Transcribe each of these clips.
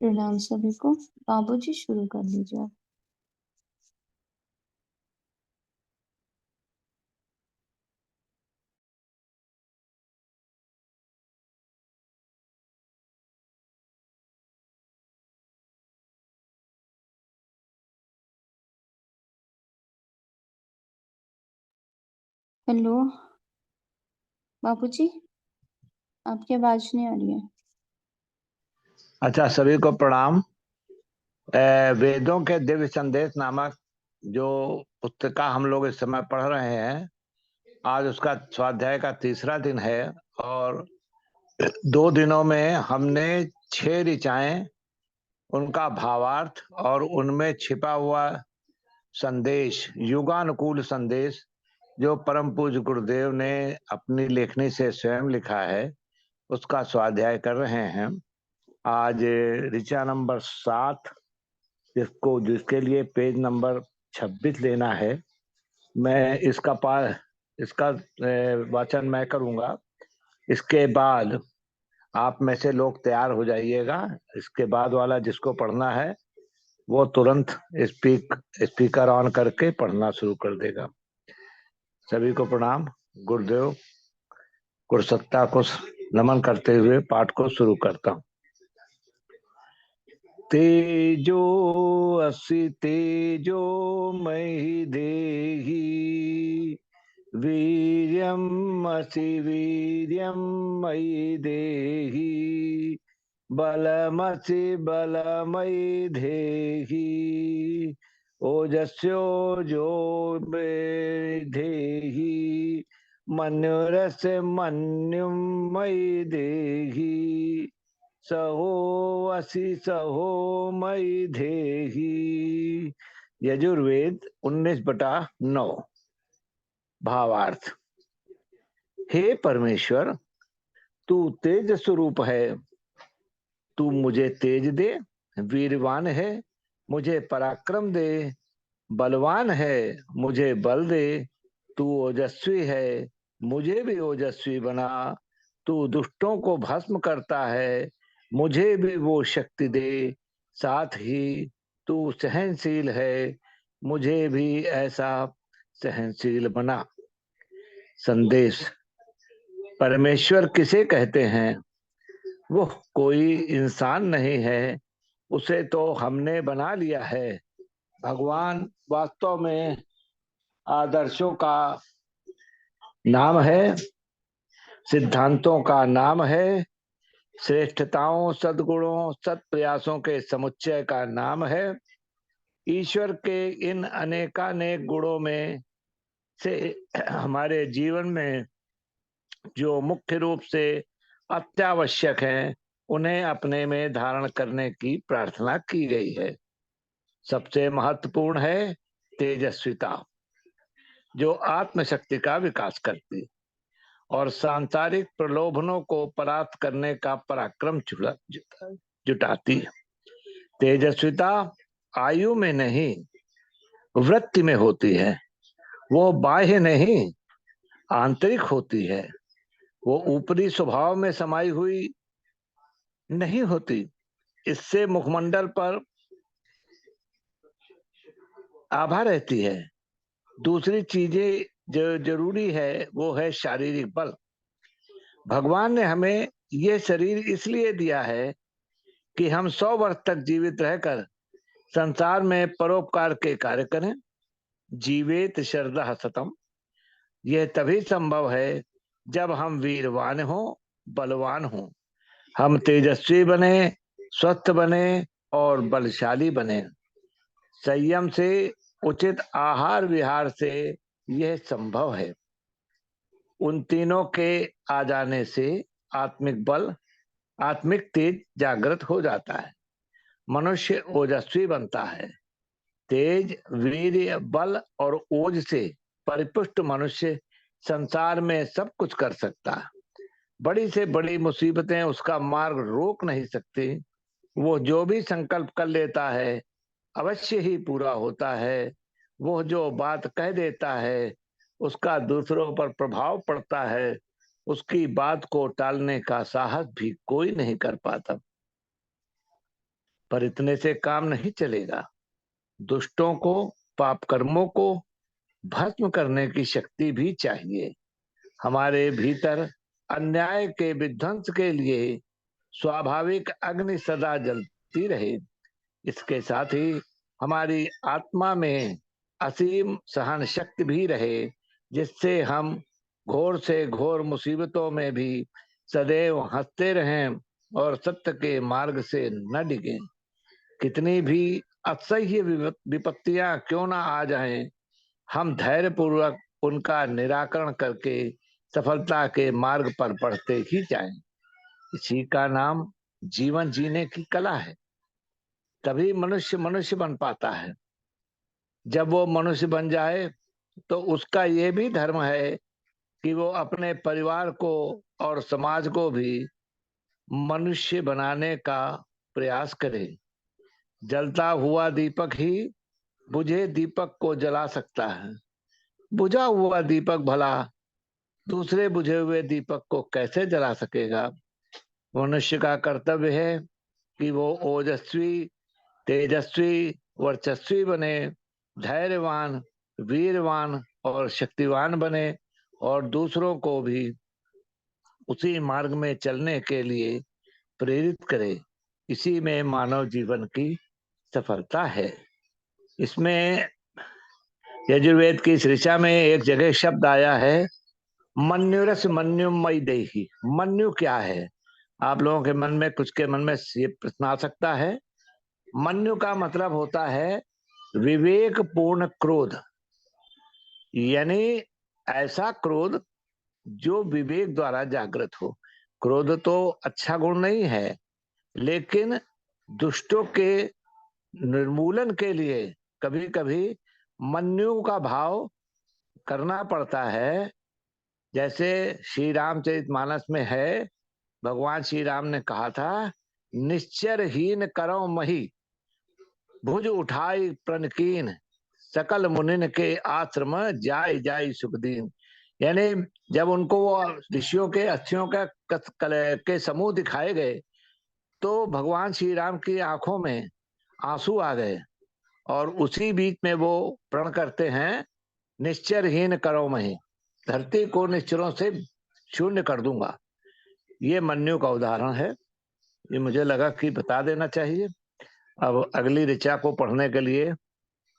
प्रणाम सभी को। बाबूजी शुरू कर लीजिए आप। हेलो बाबूजी, आपकी आवाज नहीं आ रही है। अच्छा, सभी को प्रणाम। वेदों के दिव्य संदेश नामक जो पुस्तिका हम लोग इस समय पढ़ रहे हैं, आज उसका स्वाध्याय का तीसरा दिन है और 2 दिनों में हमने 6 ऋचाएं, उनका भावार्थ और उनमें छिपा हुआ संदेश, युगानुकूल संदेश जो परम पूज्य गुरुदेव ने अपनी लेखनी से स्वयं लिखा है, उसका स्वाध्याय कर रहे हैं। आज ऋचा नंबर 7, जिसके लिए पेज नंबर 26 लेना है। मैं इसका वाचन मैं करूंगा। इसके बाद आप में से लोग तैयार हो जाइएगा। इसके बाद वाला जिसको पढ़ना है वो तुरंत स्पीकर ऑन करके पढ़ना शुरू कर देगा। सभी को प्रणाम। गुरुदेव गुरुसत्ता को नमन करते हुए पाठ को शुरू करता हूँ। तेजो असि तेजो मयि देहि, वीर्यम् असि वीर्यम् मयि देहि, बलमसि बलमयि देहि, ओजस्योजो मयि देहि, मन्युरस्य मन्युम् मयि देहि, सहो असि सहो मयि देहि। यजुर्वेद 19/9। भावार्थ। हे परमेश्वर, तू तेज स्वरूप है, तू मुझे तेज दे। वीरवान है, मुझे पराक्रम दे। बलवान है, मुझे बल दे। तू ओजस्वी है, मुझे भी ओजस्वी बना। तू दुष्टों को भस्म करता है, मुझे भी वो शक्ति दे। साथ ही तू सहनशील है, मुझे भी ऐसा सहनशील बना। संदेश। परमेश्वर किसे कहते हैं? वो कोई इंसान नहीं है, उसे तो हमने बना लिया है। भगवान वास्तव में आदर्शों का नाम है, सिद्धांतों का नाम है, श्रेष्ठताओं, सद्गुणों, सत्प्रयासों के समुच्चय का नाम है। ईश्वर के इन अनेकानेक गुणों में से हमारे जीवन में जो मुख्य रूप से अत्यावश्यक हैं, उन्हें अपने में धारण करने की प्रार्थना की गई है। सबसे महत्वपूर्ण है तेजस्विता, जो आत्मशक्ति का विकास करती और सांसारिक प्रलोभनों को परास्त करने का पराक्रम जुटाती। तेजस्विता आयु में नहीं, वृत्ति में होती है। वो बाह्य नहीं, आंतरिक होती है। वो ऊपरी स्वभाव में समाई हुई नहीं होती। इससे मुखमंडल पर आभा रहती है। दूसरी चीजें जो जरूरी है वो है शारीरिक बल। भगवान ने हमें ये शरीर इसलिए दिया है कि हम 100 वर्ष तक जीवित रहकर संसार में परोपकार के कार्य करें। जीवेत श्रद्धा सतम। यह तभी संभव है जब हम वीरवान हो, बलवान हो। हम तेजस्वी बने, स्वस्थ बने और बलशाली बने। संयम से, उचित आहार विहार से यह संभव है। उन तीनों के आ जाने से आत्मिक बल, आत्मिक तेज जागृत हो जाता है। मनुष्य ओजस्वी बनता है। तेज, वीर्य, बल और ओज से परिपुष्ट मनुष्य संसार में सब कुछ कर सकता है। बड़ी से बड़ी मुसीबतें उसका मार्ग रोक नहीं सकती। वो जो भी संकल्प कर लेता है अवश्य ही पूरा होता है। वो जो बात कह देता है उसका दूसरों पर प्रभाव पड़ता है। उसकी बात को टालने का साहस भी कोई नहीं कर पाता। पर इतने से काम नहीं चलेगा। दुष्टों को, पाप कर्मों को भस्म करने की शक्ति भी चाहिए। हमारे भीतर अन्याय के विध्वंस के लिए स्वाभाविक अग्नि सदा जलती रहे। इसके साथ ही हमारी आत्मा में असीम सहन शक्ति भी रहे, जिससे हम घोर से घोर मुसीबतों में भी सदैव हंसते रहें और सत्य के मार्ग से न डिगें। कितनी भी असह्य विपत्तियां क्यों ना आ जाएं, हम धैर्य पूर्वक उनका निराकरण करके सफलता के मार्ग पर बढ़ते ही जाएं। इसी का नाम जीवन जीने की कला है। तभी मनुष्य मनुष्य बन पाता है। जब वो मनुष्य बन जाए तो उसका ये भी धर्म है कि वो अपने परिवार को और समाज को भी मनुष्य बनाने का प्रयास करे। जलता हुआ दीपक ही बुझे दीपक को जला सकता है। बुझा हुआ दीपक भला दूसरे बुझे हुए दीपक को कैसे जला सकेगा। मनुष्य का कर्तव्य है कि वो ओजस्वी, तेजस्वी, वर्चस्वी बने, धैर्यवान, वीरवान और शक्तिवान बने और दूसरों को भी उसी मार्ग में चलने के लिए प्रेरित करे। इसी में मानव जीवन की सफलता है। इसमें यजुर्वेद की ऋचा में एक जगह शब्द आया है, मन्युरस मन्युमयी देहि। मन्यु क्या है? आप लोगों के मन में, कुछ के मन में ये प्रश्न आ सकता है। मन्यु का मतलब होता है विवेक पूर्ण क्रोध, यानी ऐसा क्रोध जो विवेक द्वारा जागृत हो। क्रोध तो अच्छा गुण नहीं है, लेकिन दुष्टों के निर्मूलन के लिए कभी कभी मन्यु का भाव करना पड़ता है। जैसे श्री रामचरितमानस में है, भगवान श्री राम ने कहा था, निश्चरहीन करो मही, भुज उठाई प्रणकीन, सकल मुनिन के आश्रम जाय जाय सुखदीन। यानी जब उनको वो ऋषियों के अस्थियों के समूह दिखाए गए तो भगवान श्री राम की आंखों में आंसू आ गए और उसी बीच में वो प्रण करते हैं, निश्चरहीन करो मही, धरती को निश्चरों से शून्य कर दूंगा। ये मन्यु का उदाहरण है। ये मुझे लगा कि बता देना चाहिए। अब अगली ऋचा को पढ़ने के लिए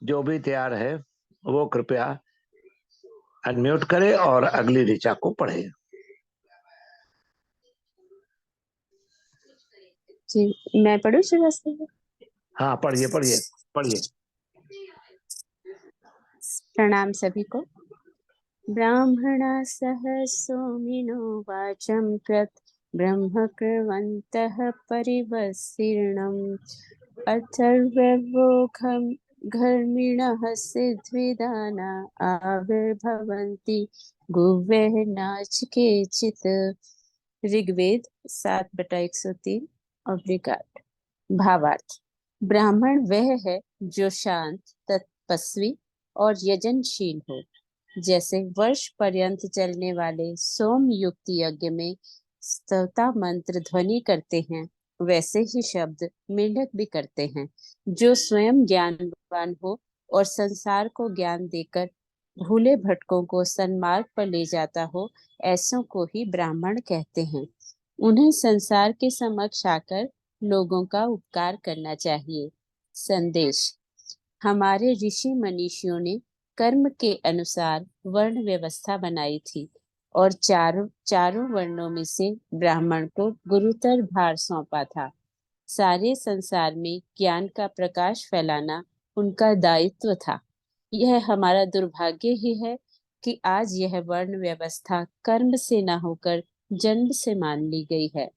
जो भी तैयार है वो कृपया अनम्यूट करे और अगली ऋचा को पढ़े। जी, मैं पढ़ूं श्रीवास्तव? हाँ, पढ़िए पढ़िए पढ़िए। प्रणाम सभी को। ब्राह्मणा सह सोमिनो वाचं कृत ब्रह्म कृवन्तः परिवसीर्णम् अथर्ववोघं घर्मिणः सिद्धिदाना आविर्भवन्ति गुह्यः नाचिकेचित्। ऋग्वेद 7/103 ऑब्लिक 8। भावार्थ: ब्राह्मण वह है जो शांत, तपस्वी और यजनशील हो। जैसे वर्ष पर्यंत चलने वाले सोम युक्त यज्ञ में स्तवता मंत्र ध्वनि करते हैं, वैसे ही शब्द मेंढक भी करते हैं। जो स्वयं ज्ञानवान हो और संसार को ज्ञान देकर भूले भटकों को सन्मार्ग पर ले जाता हो, ऐसों को ही ब्राह्मण कहते हैं। उन्हें संसार के समक्ष आकर लोगों का उपकार करना चाहिए। संदेश। हमारे ऋषि मनीषियों ने कर्म के अनुसार वर्ण व्यवस्था बनाई थी और चारों चारों वर्णों में से ब्राह्मण को गुरुतर भार सौंपा था। सारे संसार में ज्ञान का प्रकाश फैलाना उनका दायित्व था। यह हमारा दुर्भाग्य ही है कि आज यह वर्ण व्यवस्था कर्म से न होकर जन्म से मान ली गई है।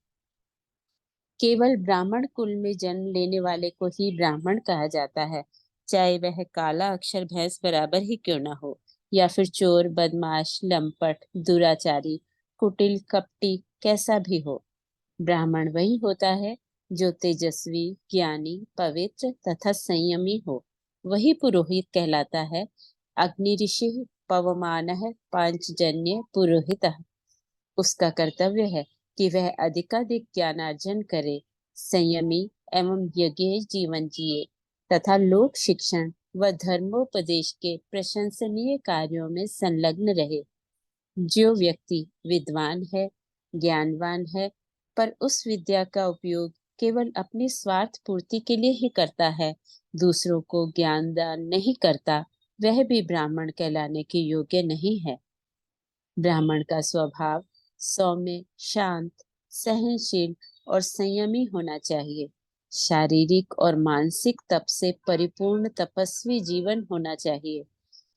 केवल ब्राह्मण कुल में जन्म लेने वाले को ही ब्राह्मण कहा जाता है, चाहे वह काला अक्षर भैंस बराबर ही क्यों न हो, या फिर चोर, बदमाश, लंपट, दुराचारी, कुटिल, कपटी कैसा भी हो। ब्राह्मण वही होता है जो तेजस्वी, ज्ञानी, पवित्र तथा संयमी हो। वही पुरोहित कहलाता है। अग्नि ऋषि पवमानः पांचजन्य पुरोहितः। उसका कर्तव्य है कि वह अधिकाधिक ज्ञानार्जन करे, संयमी एवं यज्ञ जीवन जिए तथा लोक शिक्षण व धर्मोपदेश के प्रशंसनीय कार्यों में संलग्न रहे। जो व्यक्ति विद्वान है, ज्ञानवान है, पर उस विद्या का उपयोग केवल अपनी स्वार्थ पूर्ति के लिए ही करता है, दूसरों को ज्ञान दान नहीं करता, वह भी ब्राह्मण कहलाने के योग्य नहीं है। ब्राह्मण का स्वभाव सौम्य, शांत, सहनशील और संयमी होना चाहिए। शारीरिक और मानसिक तप से परिपूर्ण तपस्वी जीवन होना चाहिए।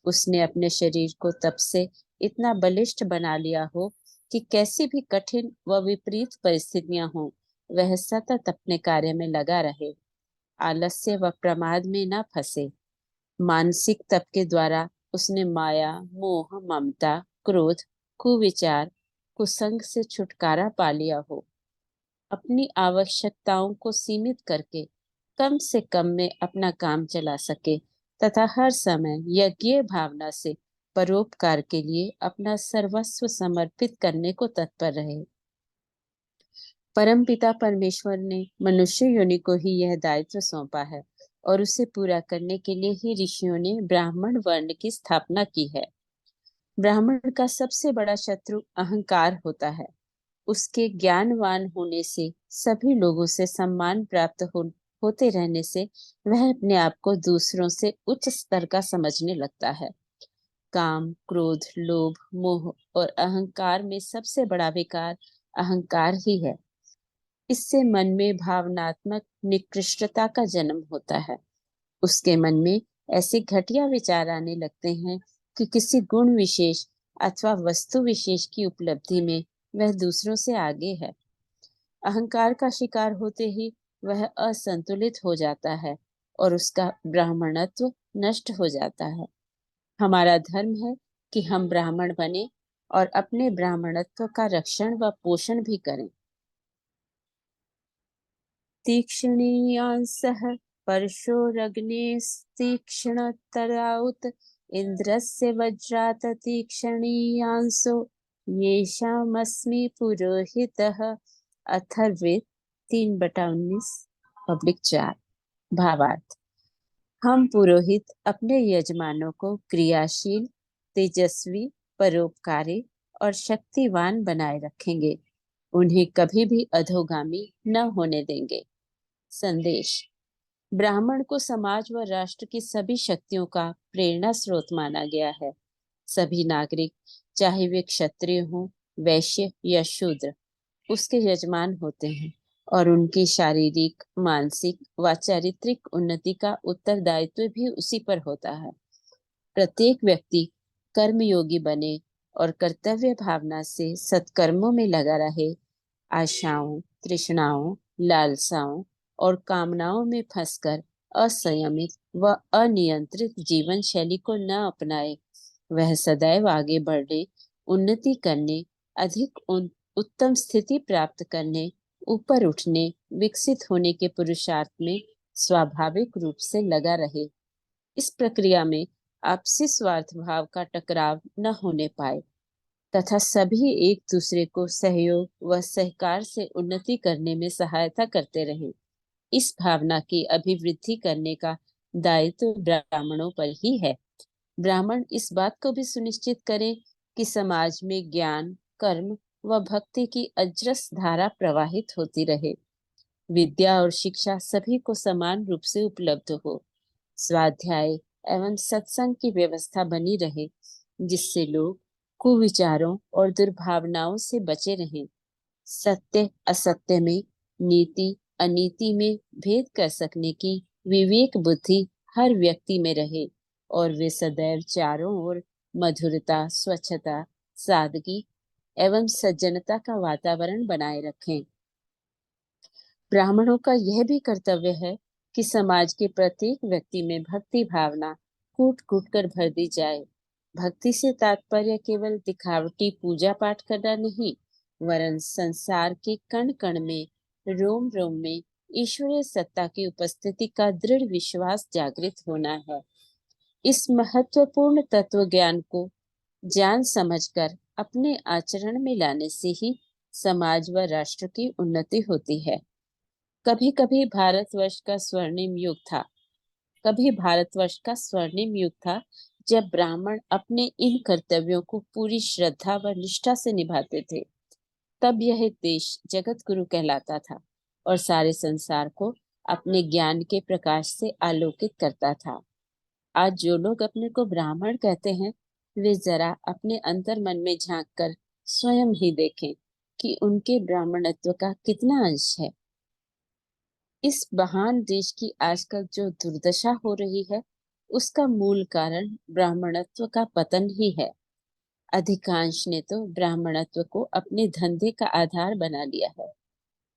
उसने अपने शरीर को तप से इतना बलिष्ठ बना लिया हो कि कैसी भी कठिन व विपरीत परिस्थितियां हों, वह सतत अपने कार्य में लगा रहे, आलस्य व प्रमाद में न फंसे। मानसिक तप के द्वारा उसने माया, मोह, ममता, क्रोध, कुविचार, कुसंग से छुटकारा पा लिया हो। अपनी आवश्यकताओं को सीमित करके कम से कम में अपना काम चला सके तथा हर समय यज्ञ भावना से परोपकार के लिए अपना सर्वस्व समर्पित करने को तत्पर रहे। परमपिता परमेश्वर ने मनुष्य योनि को ही यह दायित्व सौंपा है और उसे पूरा करने के लिए ही ऋषियों ने ब्राह्मण वर्ण की स्थापना की है। ब्राह्मण का सबसे बड़ा शत्रु अहंकार होता है। उसके ज्ञानवान होने से, सभी लोगों से सम्मान प्राप्त होते रहने से वह अपने आप को दूसरों से उच्च स्तर का समझने लगता है। काम, क्रोध, लोभ, मोह और अहंकार में सबसे बड़ा विकार अहंकार ही है। इससे मन में भावनात्मक निकृष्टता का जन्म होता है। उसके मन में ऐसे घटिया विचार आने लगते हैं कि किसी गुण विशेष अथवा वस्तु विशेष की उपलब्धि में वह दूसरों से आगे है। अहंकार का शिकार होते ही वह असंतुलित हो जाता है और उसका ब्राह्मणत्व नष्ट हो जाता है। हमारा धर्म है कि हम ब्राह्मण बने और अपने ब्राह्मणत्व का रक्षण व पोषण भी करें। तीक्ष्णीयांसः परशोरग्नेस्तीक्ष्णतराउत इन्द्रस्य वज्रात् तीक्ष्णीयांसो येषामस्मि पुरोहितः। अथर्ववेद 3/19 पब्लिक 4। भावार्थ। हम पुरोहित अपने यजमानों को क्रियाशील, तेजस्वी, परोपकारी और शक्तिवान बनाए रखेंगे। उन्हें कभी भी अधोगामी न होने देंगे। संदेश। ब्राह्मण को समाज व राष्ट्र की सभी शक्तियों का प्रेरणा स्रोत माना गया है। सभी नागरिक, चाहे वे क्षत्रिय हों, वैश्य या शूद्र, उसके यजमान होते हैं और उनकी शारीरिक, मानसिक व चारित्रिक उन्नति का उत्तरदायित्व भी उसी पर होता है। प्रत्येक व्यक्ति कर्मयोगी बने और कर्तव्य भावना से सत्कर्मों में लगा रहे। आशाओं, तृष्णाओं, लालसाओं और कामनाओं में फंसकर असंयमित व अनियंत्रित जीवन शैली को न अपनाए। वह सदैव आगे बढ़ने, उन्नति करने, अधिक उत्तम स्थिति प्राप्त करने, ऊपर उठने, विकसित होने के पुरुषार्थ में स्वाभाविक रूप से लगा रहे। इस प्रक्रिया में आपसी स्वार्थ भाव का टकराव न होने पाए तथा सभी एक दूसरे को सहयोग व सहकार से उन्नति करने में सहायता करते रहें। इस भावना की अभिवृद्धि करने का दायित्व ब्राह्मणों पर ही है। ब्राह्मण इस बात को भी सुनिश्चित करें कि समाज में ज्ञान, कर्म व भक्ति की अजरस धारा प्रवाहित होती रहे। विद्या और शिक्षा सभी को समान रूप से उपलब्ध हो। स्वाध्याय एवं सत्संग की व्यवस्था बनी रहे, जिससे लोग कुविचारों और दुर्भावनाओं से बचे रहें। सत्य असत्य में, नीति अनीति में भेद कर सकने की विवेक बुद्धि हर व्यक्ति में रहे और वे सदैव चारों ओर मधुरता, स्वच्छता, सादगी एवं सज्जनता का वातावरण बनाए रखें। ब्राह्मणों का यह भी कर्तव्य है कि समाज के प्रत्येक व्यक्ति में भक्ति भावना कूट कूट कर भर दी जाए। भक्ति से तात्पर्य केवल दिखावटी पूजा पाठ करना नहीं, वरन संसार के कण कण में, रोम रोम में ईश्वरीय सत्ता की उपस्थिति का दृढ़ विश्वास जागृत होना है। इस महत्वपूर्ण तत्व ज्ञान को जान समझकर अपने आचरण में लाने से ही समाज व राष्ट्र की उन्नति होती है। कभी कभी भारतवर्ष का स्वर्णिम युग था कभी भारतवर्ष का स्वर्णिम युग था, जब ब्राह्मण अपने इन कर्तव्यों को पूरी श्रद्धा व निष्ठा से निभाते थे। तब यह देश जगत गुरु कहलाता था और सारे संसार को अपने ज्ञान के प्रकाश से आलोकित करता था। आज जो लोग अपने को ब्राह्मण कहते हैं, वे जरा अपने अंतर मन में झांक कर स्वयं ही देखें कि उनके ब्राह्मणत्व का कितना अंश है। इस महान देश की आजकल जो दुर्दशा हो रही है, उसका मूल कारण ब्राह्मणत्व का पतन ही है। अधिकांश ने तो ब्राह्मणत्व को अपने धंधे का आधार बना लिया है।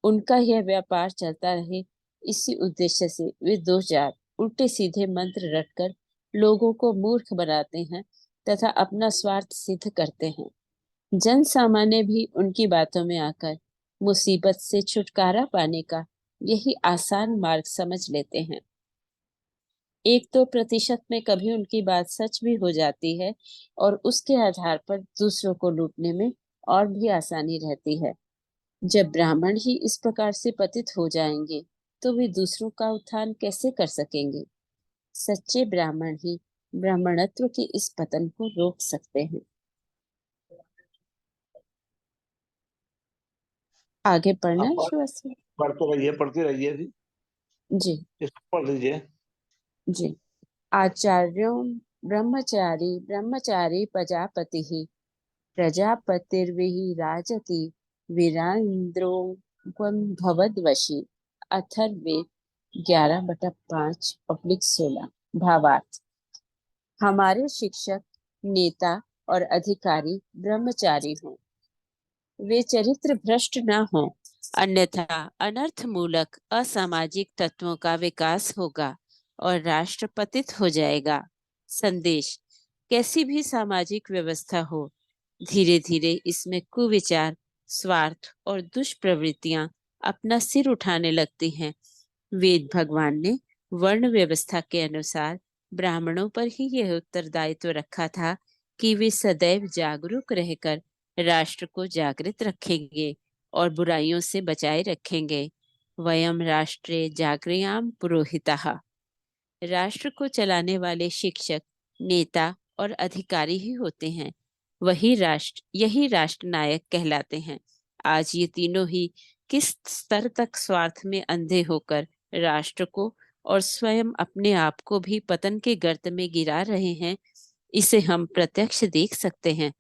उनका यह व्यापार चलता रहे, इसी उद्देश्य से वे दो चार उल्टे सीधे मंत्र रटकर लोगों को मूर्ख बनाते हैं तथा अपना स्वार्थ सिद्ध करते हैं। जन सामान्य भी उनकी बातों में आकर मुसीबत से छुटकारा पाने का यही आसान मार्ग समझ लेते हैं। 1-2% में कभी उनकी बात सच भी हो जाती है और उसके आधार पर दूसरों को लूटने में और भी आसानी रहती है। जब ब्राह्मण ही इस प्रकार से पतित हो जाएंगे, तो वे दूसरों का उत्थान कैसे कर सकेंगे? सच्चे ब्राह्मण ही ब्राह्मणत्व के इस पतन को रोक सकते हैं। आगे पढ़ना आप है श्रीवास्तव पढ़ते रहिए जी। जी। इसको पढ़ लीजिए। जी। आचार्यों ब्रह्मचारी ब्रह्मचारी प्रजापति ही प्रजापतिर्विहि राजति वीरांद्रो भवद्वशी। अथर्ववेद 11/5/16। भावार्थ: हमारे शिक्षक, नेता और अधिकारी ब्रह्मचारी हों। वे चरित्र भ्रष्ट न हों, अन्यथा अनर्थ मूलक असामाजिक तत्वों का विकास होगा और राष्ट्र पतित हो जाएगा। संदेश: कैसी भी सामाजिक व्यवस्था हो, धीरे धीरे इसमें कुविचार, स्वार्थ और दुष्प्रवृत्तियां अपना सिर उठाने लगती हैं। वेद भगवान ने वर्ण व्यवस्था के अनुसार ब्राह्मणों पर ही यह उत्तरदायित्व रखा था कि वे सदैव जागरूक रहकर राष्ट्र को जागृत रखेंगे और बुराइयों से बचाए रखेंगे। वयम राष्ट्रे जागृयाम पुरोहिताः। राष्ट्र को चलाने वाले शिक्षक, नेता और अधिकारी ही होते हैं। यही राष्ट्र नायक कहलाते हैं। आज ये तीनों ही किस स्तर तक स्वार्थ में अंधे होकर राष्ट्र को और स्वयं अपने आप को भी पतन के गर्त में गिरा रहे हैं, इसे हम प्रत्यक्ष देख सकते हैं।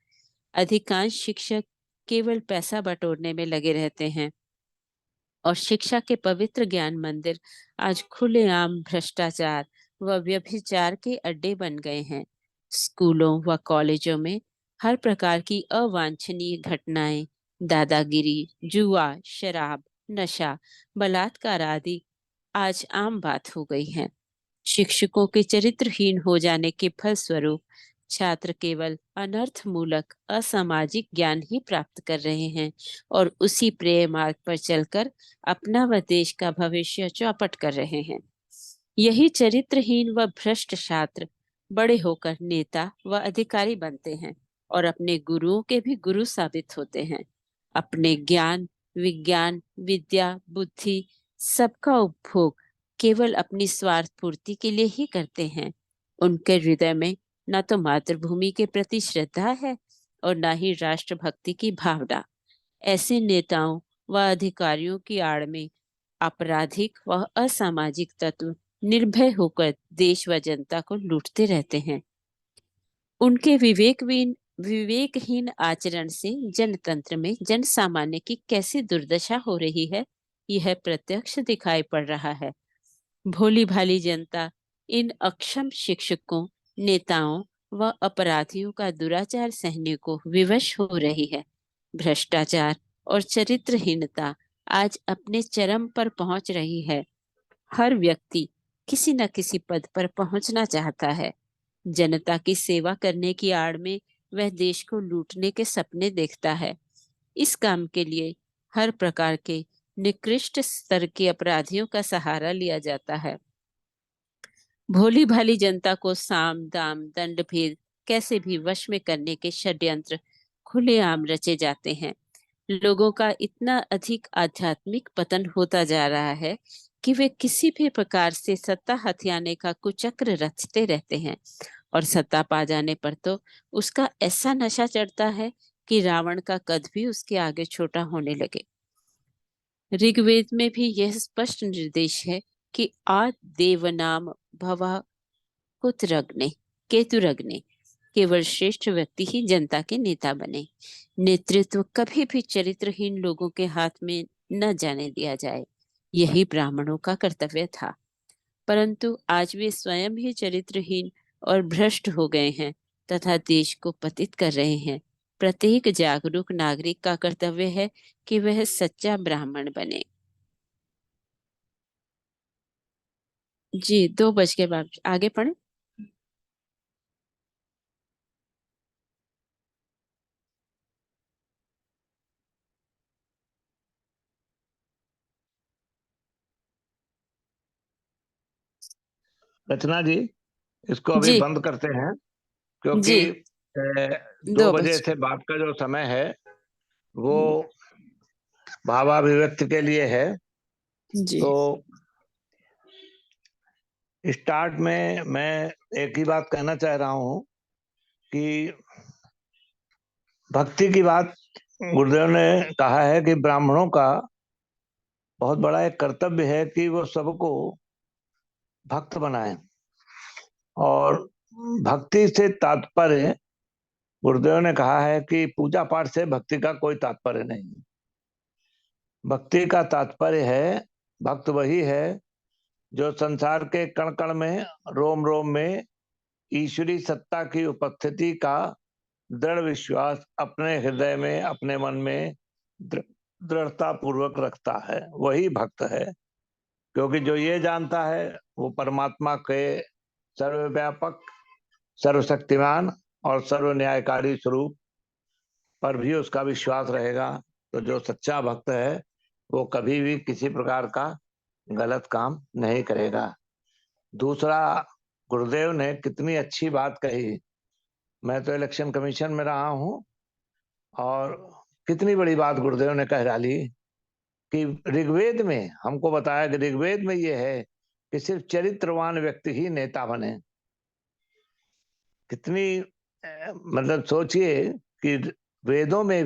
अधिकांश शिक्षक केवल पैसा बटोरने में लगे रहते हैं और शिक्षा के पवित्र ज्ञान मंदिर आज खुलेआम भ्रष्टाचार व व्यभिचार के अड्डे बन गए हैं। स्कूलों व कॉलेजों में हर प्रकार की अवांछनीय घटनाएं, दादागिरी, जुआ, शराब, नशा, बलात्कार आदि आज आम बात हो गई है। शिक्षकों के चरित्रहीन हो जाने के फलस्वरूप छात्र केवल अनर्थ मूलक असामाजिक ज्ञान ही प्राप्त कर रहे हैं और उसी प्रेय मार्ग पर चलकर अपना व देश का भविष्य चौपट कर रहे हैं। यही चरित्रहीन व भ्रष्ट छात्र बड़े होकर नेता व अधिकारी बनते हैं और अपने गुरुओं के भी गुरु साबित होते हैं। अपने ज्ञान, विज्ञान, विद्या, बुद्धि सबका उपभोग केवल अपनी स्वार्थ पूर्ति के लिए ही करते हैं। उनके हृदय में न तो मातृभूमि के प्रति श्रद्धा है और न ही राष्ट्रभक्ति की भावना। ऐसे नेताओं व अधिकारियों की आड़ में आपराधिक व असामाजिक तत्व निर्भय होकर देश व जनता को लूटते रहते हैं। उनके विवेकहीन आचरण से जनतंत्र में जन सामान्य की कैसी दुर्दशा हो रही है, यह प्रत्यक्ष दिखाई पड़ रहा है। भोली भाली जनता इन अक्षम शिक्षकों, नेताओं व अपराधियों का दुराचार सहने को विवश हो रही है। भ्रष्टाचार और चरित्रहीनता आज अपने चरम पर पहुंच रही है। हर व्यक्ति किसी न किसी पद पर पहुंचना चाहता है। जनता की सेवा करने की आड़ में वह देश को लूटने के सपने देखता है। इस काम के लिए हर प्रकार के निकृष्ट स्तर के अपराधियों का सहारा लिया जाता है। भोली भाली जनता को साम दाम दंड भेद कैसे भी वश में करने के षड्यंत्र खुलेआम रचे जाते हैं। लोगों का इतना अधिक आध्यात्मिक पतन होता जा रहा है कि वे किसी भी प्रकार से सत्ता हथियाने का कुचक्र रचते रहते हैं, और सत्ता पा जाने पर तो उसका ऐसा नशा चढ़ता है कि रावण का कद भी उसके आगे छोटा होने लगे। ऋग्वेद में भी यह स्पष्ट निर्देश है कि आ देवनाम भवा कुतरग्ने केतुरग्ने, केवल श्रेष्ठ व्यक्ति ही जनता के नेता बने। नेतृत्व कभी भी चरित्रहीन लोगों के हाथ में न जाने दिया जाए, यही ब्राह्मणों का कर्तव्य था। परंतु आज वे स्वयं ही चरित्रहीन और भ्रष्ट हो गए हैं तथा देश को पतित कर रहे हैं। प्रत्येक जागरूक नागरिक का कर्तव्य है कि वह सच्चा ब्राह्मण बने। जी, 2 बज के बाद आगे पढ़े। रचना जी, इसको अभी जी बंद करते हैं, क्योंकि जी, 2 बजे 2 बज। से बाद का जो समय है वो हम्म, भावाभिव्यक्ति के लिए है। जी तो स्टार्ट में मैं एक ही बात कहना चाह रहा हूँ कि भक्ति की बात गुरुदेव ने कहा है कि ब्राह्मणों का बहुत बड़ा एक कर्तव्य है कि वो सबको भक्त बनाए। और भक्ति से तात्पर्य, गुरुदेव ने कहा है कि पूजा पाठ से भक्ति का कोई तात्पर्य नहीं। भक्ति का तात्पर्य है, भक्त वही है जो संसार के कण कण में, रोम रोम में ईश्वरी सत्ता की उपस्थिति का दृढ़ विश्वास अपने हृदय में, अपने मन में दृढ़ता पूर्वक रखता है, वही भक्त है। क्योंकि जो ये जानता है वो परमात्मा के सर्वव्यापक, सर्वशक्तिमान और सर्व न्यायकारी स्वरूप पर भी उसका विश्वास रहेगा, तो जो सच्चा भक्त है वो कभी भी किसी प्रकार का गलत काम नहीं करेगा। दूसरा, गुरुदेव ने कितनी अच्छी बात कही। मैं तो इलेक्शन कमीशन में रहा हूं, और कितनी बड़ी बात गुरुदेव ने कह डाली कि ऋग्वेद में हमको बताया कि ऋग्वेद में ये है कि सिर्फ चरित्रवान व्यक्ति ही नेता बने। कितनी मतलब सोचिए कि वेदों में